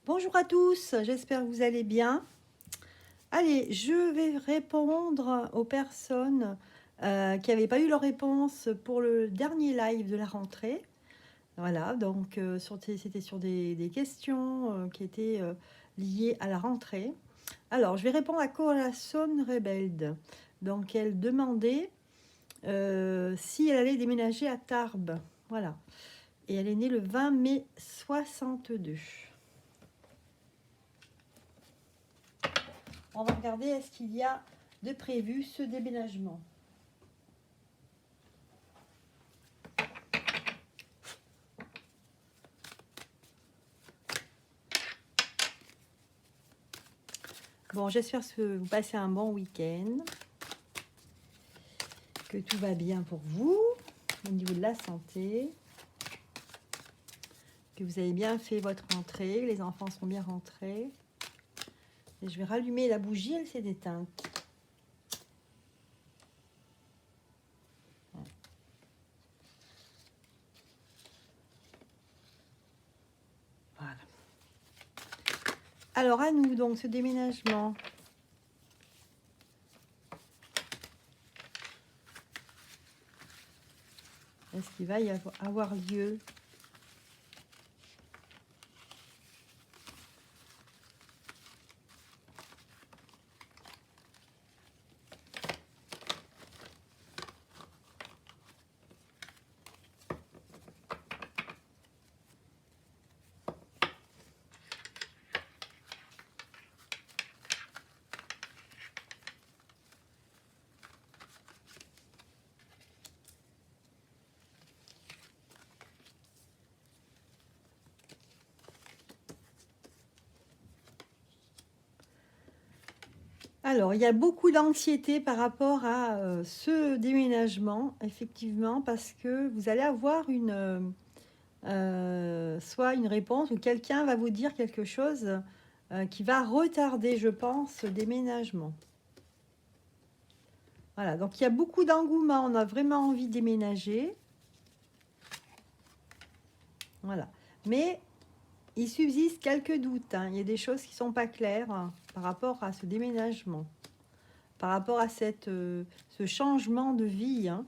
Bonjour à tous, j'espère que vous allez bien. Allez, je vais répondre aux personnes qui n'avaient pas eu leur réponse pour le dernier live de la rentrée. Voilà, donc c'était sur des questions qui étaient liées à la rentrée. Alors, je vais répondre à Corazon Rebelde. Donc, elle demandait si elle allait déménager à Tarbes. Voilà. Et elle est née le 20 mai 62. On va regarder est-ce qu'il y a de prévu ce déménagement. Bon, j'espère que vous passez un bon week-end, que tout va bien pour vous au niveau de la santé, que vous avez bien fait votre rentrée, que les enfants sont bien rentrés. Et je vais rallumer la bougie, elle s'est éteinte. Voilà. Alors à nous donc ce déménagement. Est-ce qu'il va y avoir lieu? Alors, il y a beaucoup d'anxiété par rapport à ce déménagement, effectivement, parce que vous allez avoir soit une réponse ou quelqu'un va vous dire quelque chose qui va retarder, je pense, ce déménagement. Voilà, donc il y a beaucoup d'engouement, on a vraiment envie de déménager. Voilà, mais il subsiste quelques doutes, hein. Il y a des choses qui ne sont pas claires par rapport à ce déménagement, par rapport à ce changement de vie, hein.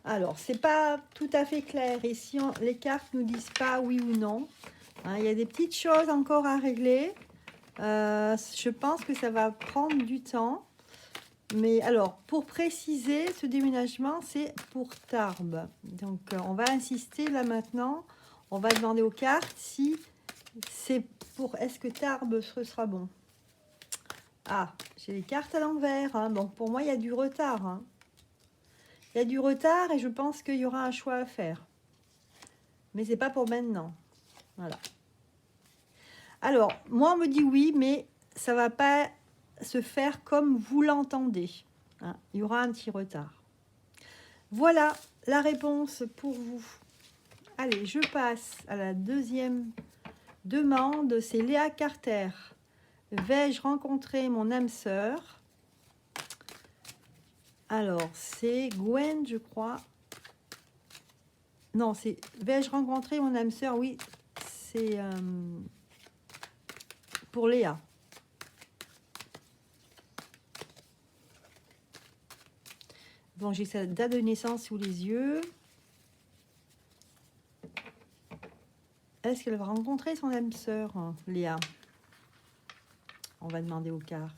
Alors, c'est pas tout à fait clair. Et si les cartes nous disent pas oui ou non, hein, il y a des petites choses encore à régler. Je pense que ça va prendre du temps. Mais alors, pour préciser, ce déménagement, c'est pour Tarbes. Donc, on va insister là maintenant. On va demander aux cartes si c'est pour... Est-ce que Tarbes, ce sera bon? Ah, j'ai les cartes à l'envers, hein. Donc, pour moi, il y a du retard, hein. Il y a du retard et je pense qu'il y aura un choix à faire. Mais c'est pas pour maintenant. Voilà. Alors, moi, on me dit oui, mais ça va pas se faire comme vous l'entendez, hein. Il y aura un petit retard. Voilà la réponse pour vous. Allez, je passe à la deuxième demande. C'est Léa Carter. Vais-je rencontrer mon âme sœur? Alors, c'est Gwen, je crois. Non, c'est vais-je rencontrer mon âme sœur? Oui, c'est pour Léa. Bon, j'ai sa date de naissance sous les yeux. Est-ce qu'elle va rencontrer son âme sœur, Léa? On va demander aux cartes.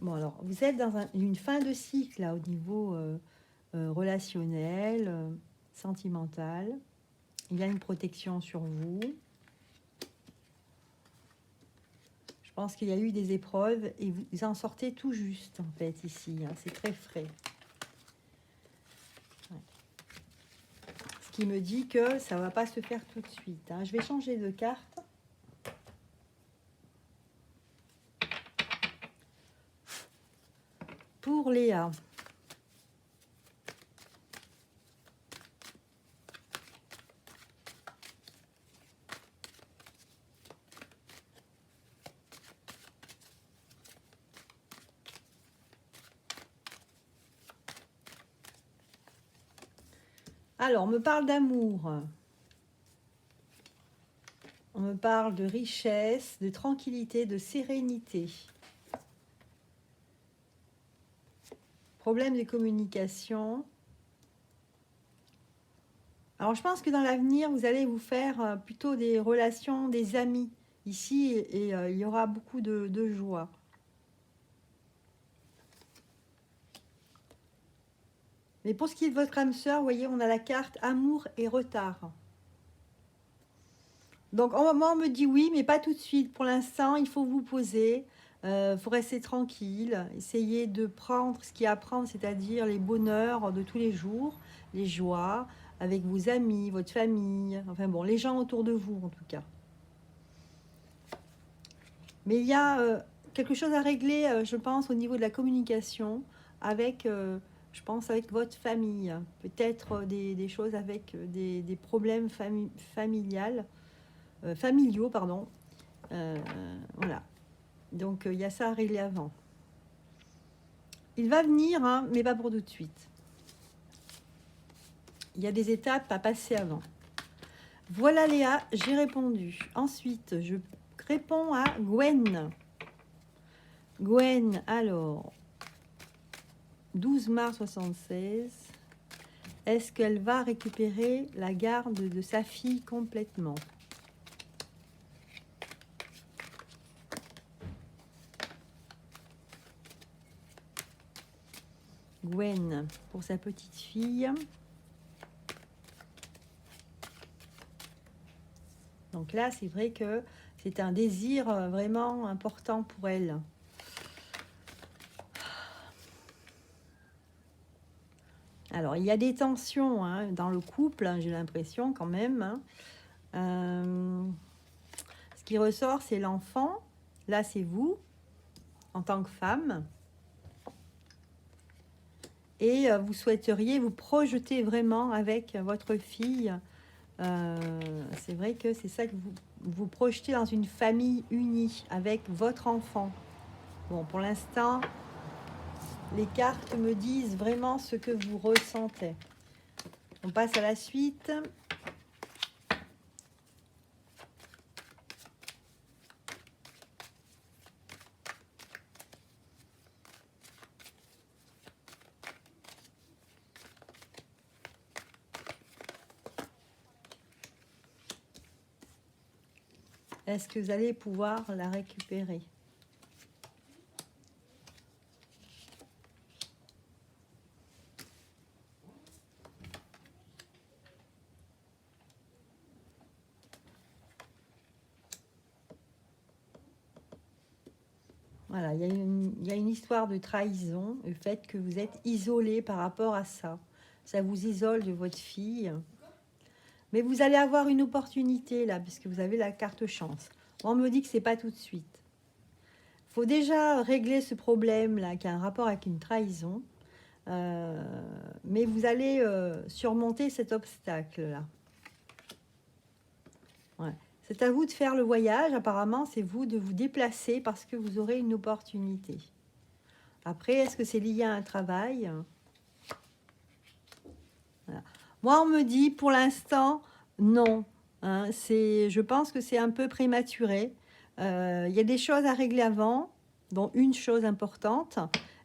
Bon, alors, vous êtes dans une fin de cycle, là, au niveau relationnel, sentimental. Il y a une protection sur vous. Je pense qu'il y a eu des épreuves et vous en sortez tout juste, en fait, ici, hein. C'est très frais. Ouais. Ce qui me dit que ça ne va pas se faire tout de suite, hein. Je vais changer de carte. Pour Léa. Alors, on me parle d'amour. On me parle de richesse, de tranquillité, de sérénité. Problème de communication. Alors, je pense que dans l'avenir, vous allez vous faire plutôt des relations, des amis ici, et il y aura beaucoup de joie. Mais pour ce qui est de votre âme sœur, vous voyez, on a la carte amour et retard. Donc, moi, on me dit oui, mais pas tout de suite. Pour l'instant, il faut vous poser. Il faut rester tranquille. Essayez de prendre ce qu'il y a à prendre, c'est-à-dire les bonheurs de tous les jours, les joies, avec vos amis, votre famille. Enfin bon, les gens autour de vous, en tout cas. Mais il y a quelque chose à régler, je pense, au niveau de la communication avec, je pense, avec votre famille. Peut-être des choses avec des problèmes familiaux, pardon. Voilà. Donc, il y a ça à régler avant. Il va venir, hein, mais pas pour tout de suite. Il y a des étapes à passer avant. Voilà Léa, j'ai répondu. Ensuite, je réponds à Gwen. Gwen, alors, 12 mars 76. Est-ce qu'elle va récupérer la garde de sa fille complètement? Gwen, pour sa petite fille. Donc là, c'est vrai que c'est un désir vraiment important pour elle. Alors, il y a des tensions hein, dans le couple, hein, j'ai l'impression quand même. Hein. Ce qui ressort, c'est l'enfant. Là, c'est vous, en tant que femme. Et vous souhaiteriez vous projeter vraiment avec votre fille. C'est vrai que c'est ça que vous projetez dans une famille unie avec votre enfant. Bon, pour l'instant, les cartes me disent vraiment ce que vous ressentez. On passe à la suite. Est-ce que vous allez pouvoir la récupérer? Voilà, il y a une histoire de trahison, le fait que vous êtes isolé par rapport à ça. Ça vous isole de votre fille. Mais vous allez avoir une opportunité là, puisque vous avez la carte chance. On me dit que c'est pas tout de suite. Il faut déjà régler ce problème-là, qui a un rapport avec une trahison. Mais vous allez surmonter cet obstacle-là. Ouais. C'est à vous de faire le voyage. Apparemment, c'est vous de vous déplacer parce que vous aurez une opportunité. Après, est-ce que c'est lié à un travail? Voilà. Moi, on me dit, pour l'instant, non. Hein, je pense que c'est un peu prématuré. Il y a des choses à régler avant, dont une chose importante.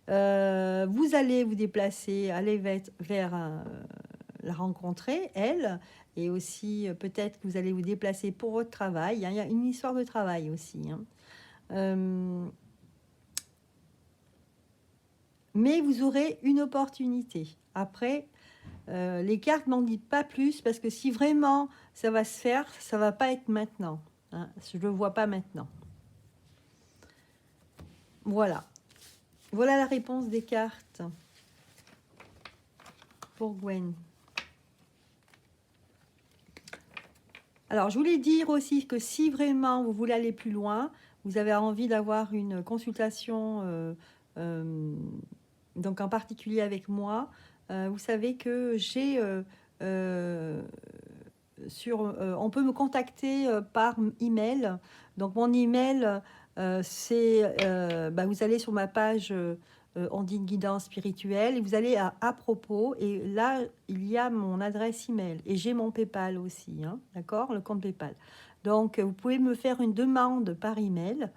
Vous allez vous déplacer, aller vers la rencontrer, elle, et aussi peut-être que vous allez vous déplacer pour votre travail. Hein, il y a une histoire de travail aussi. Hein. Mais vous aurez une opportunité. Après, les cartes n'en disent pas plus, parce que si vraiment ça va se faire, ça va pas être maintenant. Hein, je ne le vois pas maintenant. Voilà. Voilà la réponse des cartes pour Gwen. Alors, je voulais dire aussi que si vraiment vous voulez aller plus loin, vous avez envie d'avoir une consultation, donc en particulier avec moi, vous savez que j'ai on peut me contacter par email. Donc mon email, c'est vous allez sur ma page on dit une guidance spirituelle, et vous allez à propos, et là, il y a mon adresse email, et j'ai mon PayPal aussi, hein, d'accord, le compte PayPal. Donc, vous pouvez me faire une demande par email,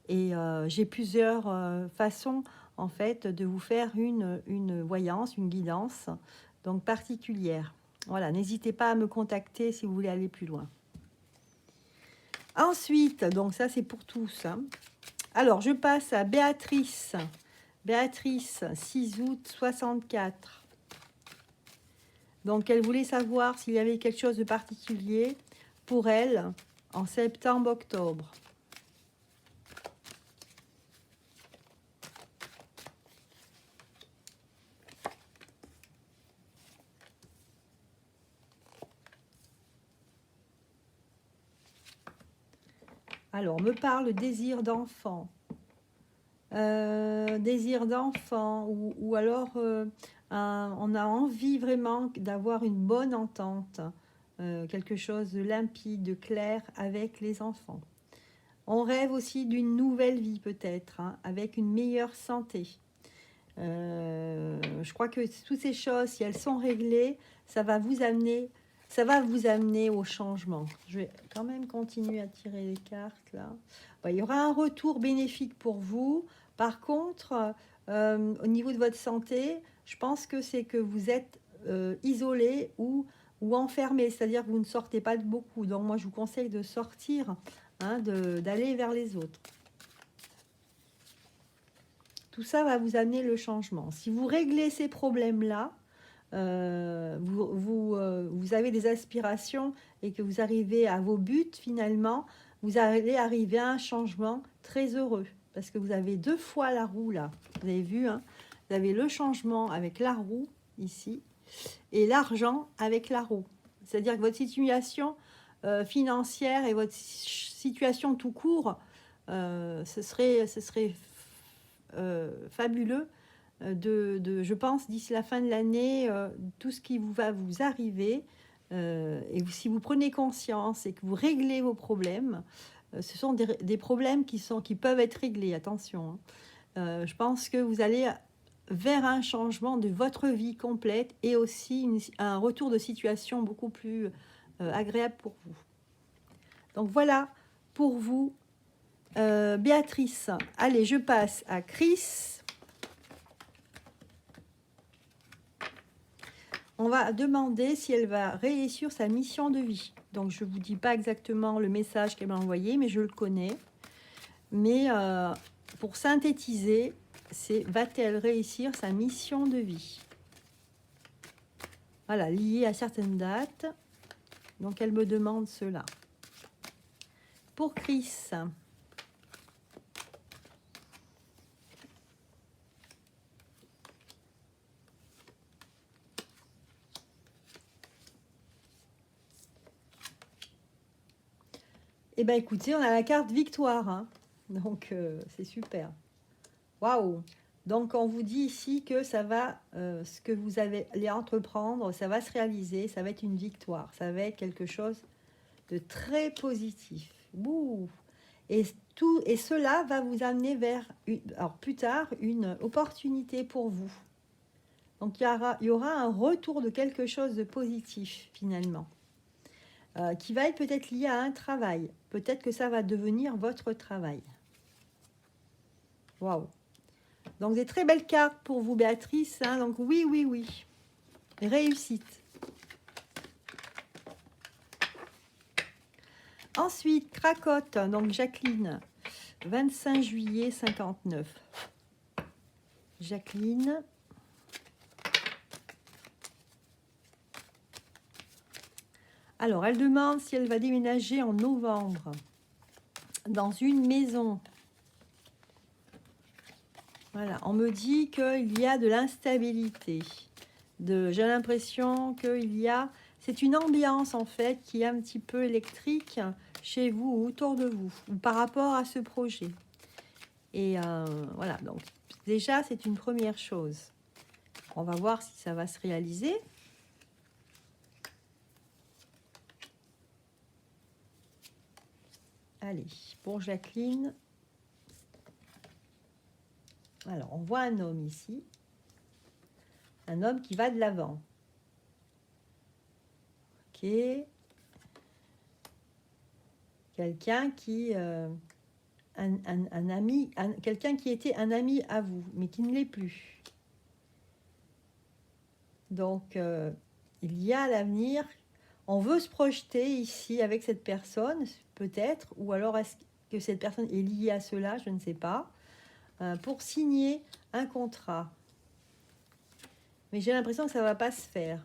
et j'ai plusieurs façons, en fait, de vous faire une voyance, une guidance, donc particulière. Voilà, n'hésitez pas à me contacter si vous voulez aller plus loin. Ensuite, donc ça, c'est pour tous, hein. Alors, je passe à Béatrice. Béatrice, 6 août 64. Donc, elle voulait savoir s'il y avait quelque chose de particulier pour elle en septembre-octobre. Alors, me parle désir d'enfant. Désir d'enfant, ou alors on a envie vraiment d'avoir une bonne entente, quelque chose de limpide, de clair avec les enfants. On rêve aussi d'une nouvelle vie peut-être, hein, avec une meilleure santé. Je crois que toutes ces choses, si elles sont réglées, ça va vous amener au changement. Je vais quand même continuer à tirer les cartes là. Bon, il y aura un retour bénéfique pour vous. Par contre, au niveau de votre santé, je pense que c'est que vous êtes isolé ou enfermé, c'est-à-dire que vous ne sortez pas de beaucoup. Donc moi, je vous conseille de sortir, hein, d'aller vers les autres. Tout ça va vous amener le changement. Si vous réglez ces problèmes-là, vous avez des aspirations et que vous arrivez à vos buts, finalement, vous allez arriver à un changement très heureux. Parce que vous avez 2 fois la roue là. Vous avez vu, hein, vous avez le changement avec la roue ici et l'argent avec la roue. C'est-à-dire que votre situation financière et votre situation tout court, ce serait fabuleux je pense, d'ici la fin de l'année, tout ce qui va vous arriver, et si vous prenez conscience et que vous réglez vos problèmes, ce sont des problèmes qui peuvent être réglés, attention, hein. Je pense que vous allez vers un changement de votre vie complète et aussi un retour de situation beaucoup plus agréable pour vous. Donc voilà pour vous, Béatrice. Allez, je passe à Chris. On va demander si elle va réussir sa mission de vie. Donc, je ne vous dis pas exactement le message qu'elle m'a envoyé, mais je le connais. Mais pour synthétiser, c'est va-t-elle réussir sa mission de vie? Voilà, liée à certaines dates. Donc, elle me demande cela. Pour Chris. Eh bien, écoutez, on a la carte victoire, hein. Donc, c'est super. Waouh! Donc, on vous dit ici que ça va, ce que vous allez entreprendre, ça va se réaliser, ça va être une victoire, ça va être quelque chose de très positif. Ouh. Et cela va vous amener vers, alors plus tard, une opportunité pour vous. Donc, il y aura un retour de quelque chose de positif, finalement. Qui va être peut-être lié à un travail. Peut-être que ça va devenir votre travail. Waouh! Donc, des très belles cartes pour vous, Béatrice, hein. Donc, oui, oui, oui. Réussite. Ensuite, Cracotte, donc Jacqueline, 25 juillet 59. Jacqueline. Alors, elle demande si elle va déménager en novembre dans une maison. Voilà, on me dit qu'il y a de l'instabilité. J'ai l'impression qu'il y a... C'est une ambiance, en fait, qui est un petit peu électrique chez vous ou autour de vous, ou par rapport à ce projet. Et voilà, donc déjà, c'est une première chose. On va voir si ça va se réaliser. Allez, pour Jacqueline. Alors, on voit un homme ici. Un homme qui va de l'avant. Ok. Quelqu'un qui... un ami, quelqu'un qui était un ami à vous, mais qui ne l'est plus. Donc, il y a l'avenir. On veut se projeter ici avec cette personne, peut-être, ou alors est-ce que cette personne est liée à cela, je ne sais pas, pour signer un contrat. Mais j'ai l'impression que ça ne va pas se faire.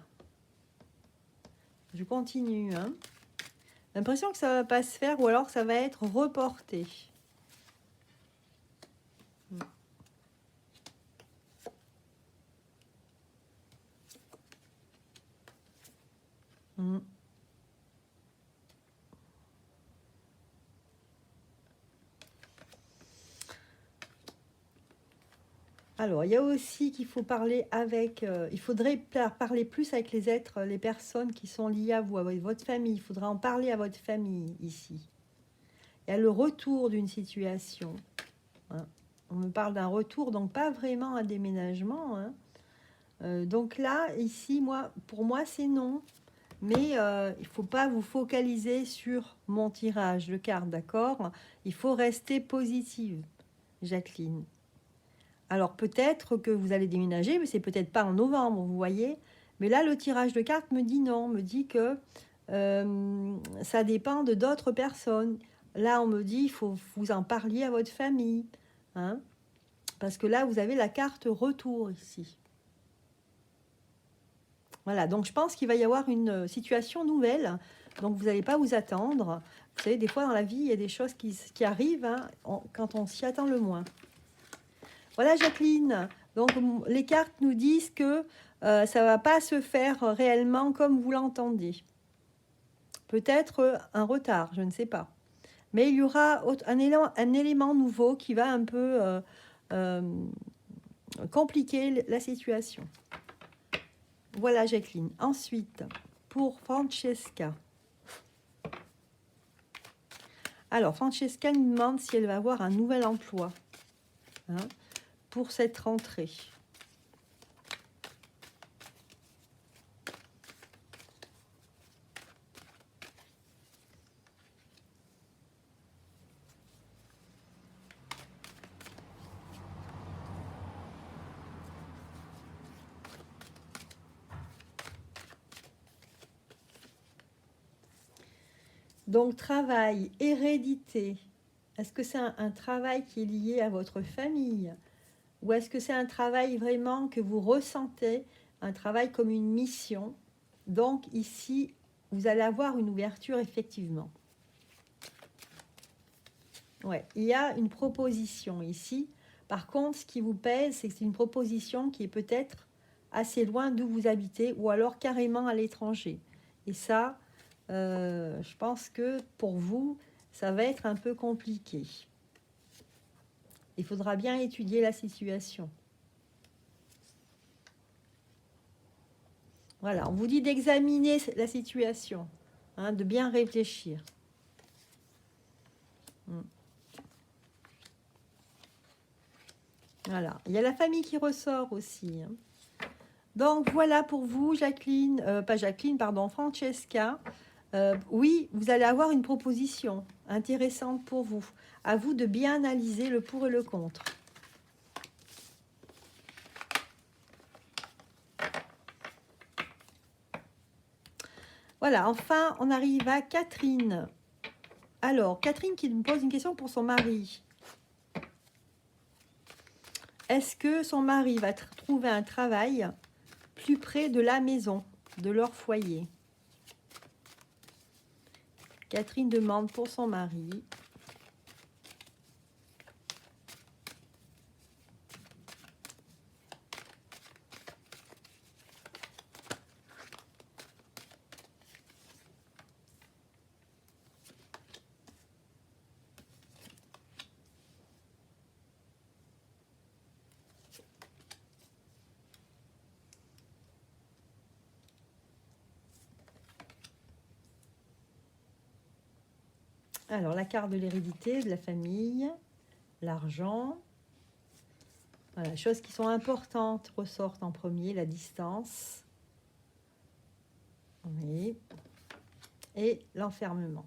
Je continue. Hein. J'ai l'impression que ça ne va pas se faire, ou alors que ça va être reporté. Mm. Alors, il y a aussi qu'il faut parler avec... il faudrait parler plus avec les êtres, les personnes qui sont liées à vous, à votre famille. Il faudra en parler à votre famille, ici. Il y a le retour d'une situation. Hein. On me parle d'un retour, donc pas vraiment un déménagement. Hein. Donc là, ici, pour moi, c'est non. Mais il ne faut pas vous focaliser sur mon tirage de cartes, d'accord? Il faut rester positive, Jacqueline. Alors peut-être que vous allez déménager, mais c'est peut-être pas en novembre, vous voyez. Mais là, le tirage de cartes me dit non, me dit que ça dépend de d'autres personnes. Là, on me dit il faut vous en parliez à votre famille. Hein, parce que là, vous avez la carte retour ici. Voilà, donc je pense qu'il va y avoir une situation nouvelle. Donc vous n'allez pas vous attendre. Vous savez, des fois dans la vie, il y a des choses qui arrivent hein, quand on s'y attend le moins. Voilà Jacqueline, donc les cartes nous disent que ça ne va pas se faire réellement comme vous l'entendez. Peut-être un retard, je ne sais pas. Mais il y aura un élément nouveau qui va un peu compliquer la situation. Voilà Jacqueline. Ensuite, pour Francesca. Alors, Francesca nous demande si elle va avoir un nouvel emploi hein, pour cette rentrée. Donc, travail, hérédité. Est-ce que c'est un travail qui est lié à votre famille? Ou est-ce que c'est un travail vraiment que vous ressentez, un travail comme une mission? Donc, ici, vous allez avoir une ouverture, effectivement. Ouais, il y a une proposition ici. Par contre, ce qui vous pèse, c'est que c'est une proposition qui est peut-être assez loin d'où vous habitez ou alors carrément à l'étranger. Et ça, je pense que pour vous, ça va être un peu compliqué. Il faudra bien étudier la situation. Voilà, on vous dit d'examiner la situation, hein, de bien réfléchir. Voilà, il y a la famille qui ressort aussi. Hein. Donc voilà pour vous, Jacqueline, pas Jacqueline, pardon, Francesca. Oui, vous allez avoir une proposition intéressante pour vous. À vous de bien analyser le pour et le contre. Voilà, enfin, on arrive à Catherine. Alors, Catherine qui me pose une question pour son mari. Est-ce que son mari va trouver un travail plus près de la maison, de leur foyer? Catherine demande pour son mari. Alors, la carte de l'hérédité, de la famille, l'argent. Voilà, choses qui sont importantes ressortent en premier, la distance. Oui. Et l'enfermement.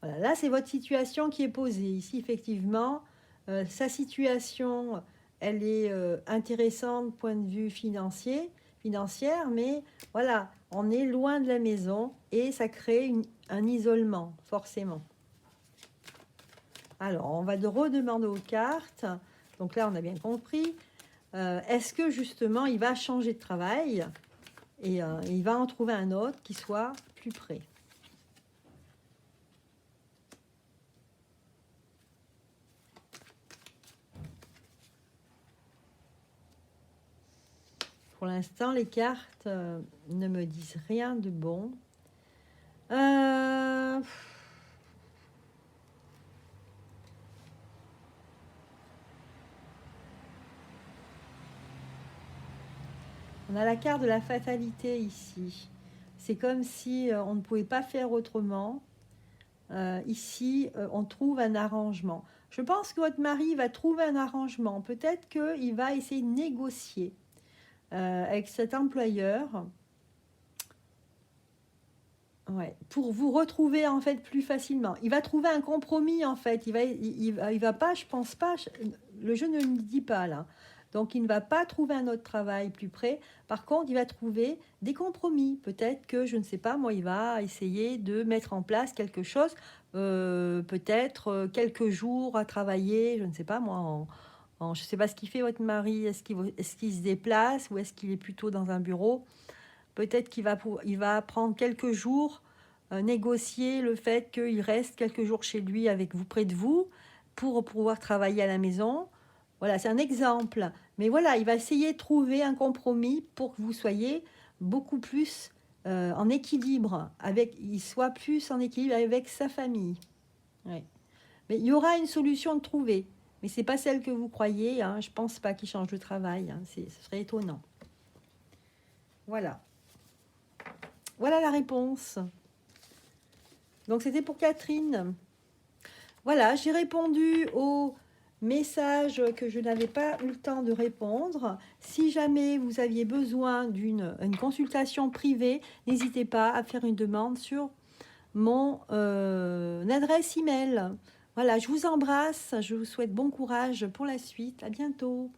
Voilà, là, c'est votre situation qui est posée. Ici, effectivement, sa situation, elle est intéressante point de vue financière, mais voilà, on est loin de la maison et ça crée un isolement, forcément. Alors, on va redemander aux cartes. Donc là, on a bien compris. Est-ce que, justement, il va changer de travail et il va en trouver un autre qui soit plus près? Pour l'instant, les cartes ne me disent rien de bon. On a la carte de la fatalité ici. C'est comme si on ne pouvait pas faire autrement. Ici, on trouve un arrangement. Je pense que votre mari va trouver un arrangement. Peut-être qu'il va essayer de négocier avec cet employeur. Ouais, pour vous retrouver en fait plus facilement. Il va trouver un compromis en fait. Il va pas, je pense pas. Le jeu ne le dit pas là. Donc il ne va pas trouver un autre travail plus près. Par contre, il va trouver des compromis. Peut-être que je ne sais pas. Moi, il va essayer de mettre en place quelque chose. Peut-être quelques jours à travailler. Je ne sais pas moi. Je ne sais pas ce qu'il fait votre mari. Est-ce qu'il se déplace ou est-ce qu'il est plutôt dans un bureau? Peut-être il va prendre quelques jours, négocier le fait qu'il reste quelques jours chez lui avec vous, près de vous, pour pouvoir travailler à la maison. Voilà, c'est un exemple. Mais voilà, il va essayer de trouver un compromis pour que vous soyez beaucoup plus en équilibre, il soit plus en équilibre avec sa famille. Ouais. Mais il y aura une solution de trouver. Mais ce n'est pas celle que vous croyez. Hein. Je ne pense pas qu'il change de travail. Hein. Ce serait étonnant. Voilà. Voilà la réponse. Donc, c'était pour Catherine. Voilà, j'ai répondu aux messages que je n'avais pas eu le temps de répondre. Si jamais vous aviez besoin d'une consultation privée, n'hésitez pas à faire une demande sur mon adresse email. Voilà, je vous embrasse. Je vous souhaite bon courage pour la suite. À bientôt.